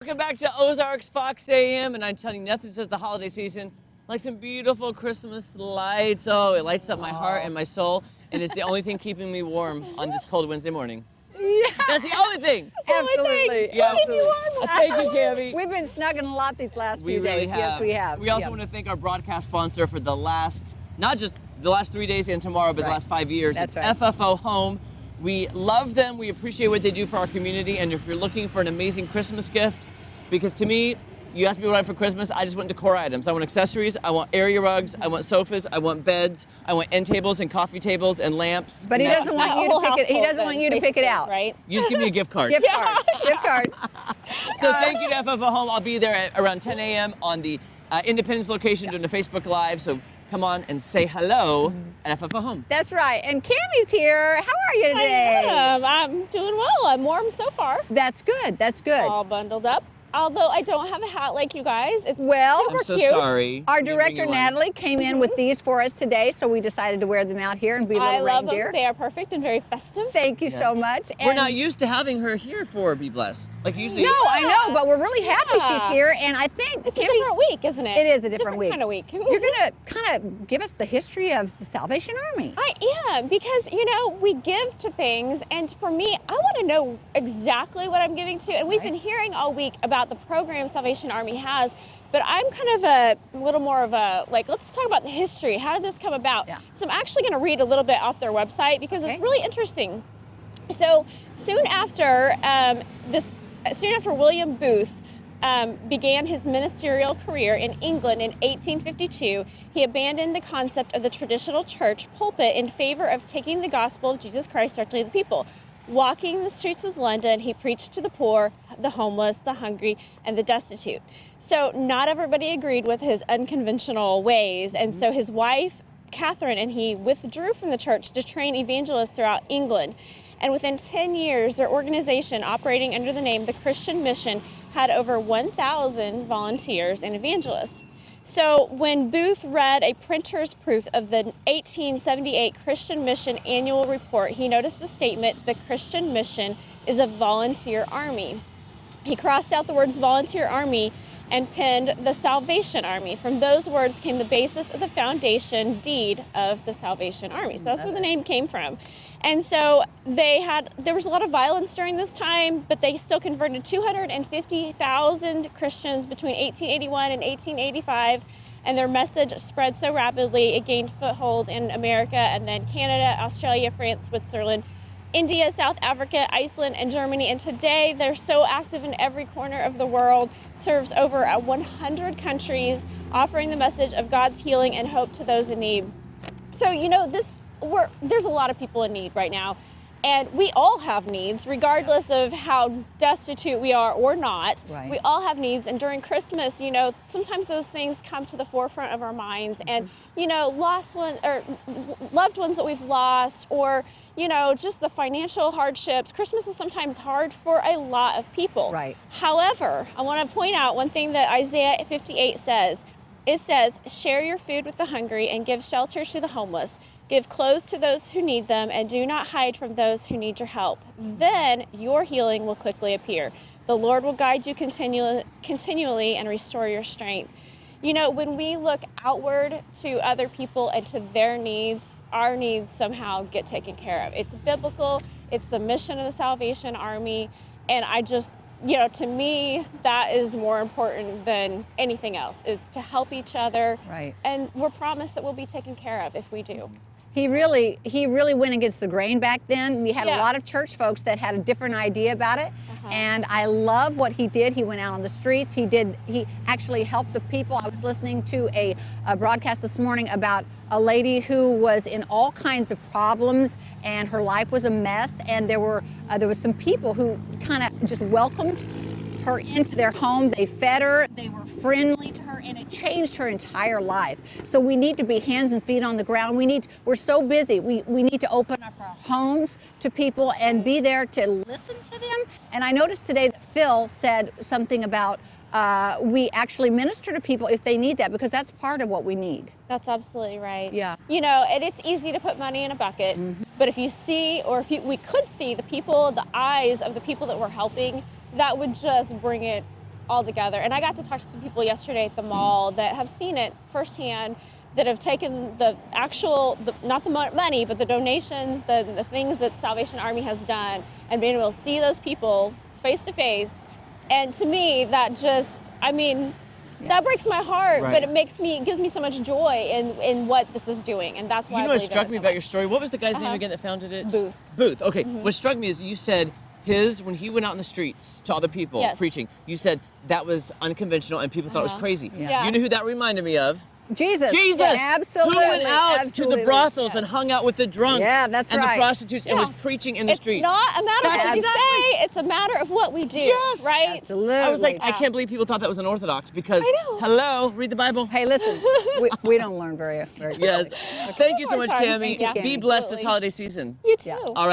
Welcome back to Ozarks Fox AM, and I'm telling you, nothing says the holiday season like some beautiful Christmas lights. Oh, it lights up my heart and my soul, and it's the only thing keeping me warm on this cold Wednesday morning. Yeah. That's the only thing. Absolutely. Yeah. Absolutely. Thank you, Cammie. We've been snugging a lot these last We few really days. have. Yes, we have. We also want to thank our broadcast sponsor for the last, not just the last 3 days and tomorrow, but the last 5 years. That's it's right. FFO Home. We love them. We appreciate what they do for our community. And if you're looking for an amazing Christmas gift, because to me, you asked me what I want for Christmas, I just want decor items. I want accessories, I want area rugs, I want sofas, I want beds, I want end tables and coffee tables and lamps. But he doesn't want you to pick it. He doesn't want you to pick it out, right? You just give me a gift card. Gift card. Gift card. So thank you to FFO Home. I'll be there at around 10 a.m. on the Independence location doing the Facebook Live. So come on and say hello at FFO Home. That's right. And Cammie's here. How are you today? I'm doing well. I'm warm so far. That's good. That's good. All bundled up. Although I don't have a hat like you guys. It's Well, super I'm so cute. sorry. Our I didn't bring director, you one. Natalie, came in with these for us today, so we decided to wear them out here and be I little love reindeer. them. They are perfect and very festive. Thank you so much. We're not used to having her here for Be Blessed. Like usually. No, I know, but we're really happy Yeah. she's here, and I think It's a Cammie, different week, isn't it? It is a different week. kind of week. you're gonna kind of give us the history of the Salvation Army. I am, because, you know, we give to things, and for me, I want to know exactly what I'm giving to, and we've been hearing all week about the program Salvation Army has, but I'm kind of a little more of a, like, let's talk about the history. How did this come about? Yeah. So I'm actually going to read a little bit off their website, because Okay. it's really interesting. So soon after William Booth began his ministerial career in England in 1852, he abandoned the concept of the traditional church pulpit in favor of taking the gospel of Jesus Christ directly to the people. Walking the streets of London, he preached to the poor, the homeless, the hungry, and the destitute. So not everybody agreed with his unconventional ways, and so his wife, Catherine, and he withdrew from the church to train evangelists throughout England. And within 10 years, their organization, operating under the name The Christian Mission, had over 1,000 volunteers and evangelists. So when Booth read a printer's proof of the 1878 Christian Mission annual report, he noticed the statement, "The Christian Mission is a volunteer army." He crossed out the words volunteer army and penned the Salvation Army. From those words came the basis of the foundation deed of the Salvation Army. So that's where the name came from. And so there was a lot of violence during this time, but they still converted 250,000 Christians between 1881 and 1885. And their message spread so rapidly, it gained foothold in America and then Canada, Australia, France, Switzerland, India, South Africa, Iceland, and Germany. And today they're so active in every corner of the world, serves over 100 countries, offering the message of God's healing and hope to those in need. So, you know, there's a lot of people in need right now, and we all have needs, regardless of how destitute we are or not. Right. We all have needs, and during Christmas, you know, sometimes those things come to the forefront of our minds, and, you know, loved ones that we've lost, or, you know, just the financial hardships. Christmas is sometimes hard for a lot of people. Right. However, I want to point out one thing that Isaiah 58 says. It says, "Share your food with the hungry and give shelter to the homeless. Give clothes to those who need them, and do not hide from those who need your help. Then your healing will quickly appear. The Lord will guide you continually and restore your strength." You know, when we look outward to other people and to their needs, our needs somehow get taken care of. It's biblical. It's the mission of the Salvation Army. And you know, to me, that is more important than anything else, is to help each other. Right. And we're promised that we'll be taken care of if we do. He really went against the grain back then. We had a Yeah. lot of church folks that had a different idea about it. And I love what he did. He went out on the streets. He actually helped the people. I was listening to a broadcast this morning about a lady who was in all kinds of problems, and her life was a mess. And there was some people who kind of just welcomed her into their home. They fed her, they were friendly to her, and it changed her entire life. So we need to be hands and feet on the ground. We're so busy. We need to open up our homes to people and be there to listen to them. And I noticed today that Phil said something about we actually minister to people if they need that, because that's part of what we need. That's absolutely right. Yeah. You know, and it's easy to put money in a bucket, but if we could see the eyes of the people that we're helping, that would just bring it altogether. And I got to talk to some people yesterday at the mall that have seen it firsthand, that have taken the actual, not the money, but the donations, the things that Salvation Army has done, and being able to see those people face to face. And to me, that just, I mean, that breaks my heart, Right. but it gives me so much joy in what this is doing, and that's why You know I what believe struck in it me so about much. your story? What was the guy's name again that founded it? Booth. Booth. Okay. What struck me is you said when he went out in the streets to other people Yes. preaching, you said that was unconventional and people thought it was crazy. Yeah. You know who that reminded me of? Jesus. Jesus, Absolutely. who went out Absolutely. to the brothels and Yes. hung out with the drunks Yeah, that's and right. the prostitutes and Yeah. was preaching in the It's streets. not a matter of That's what we exactly- say, it's a matter of what we do, Yes. right? Absolutely. I was like, I Yeah. can't believe people thought that was unorthodox because, I know. hello, read the Bible. Hey, listen, we don't learn very Yes. quickly. Thank you so much, One more Cammie. time. Thank you, Be Cammie. blessed this Absolutely. holiday season. You too. Yeah. All right.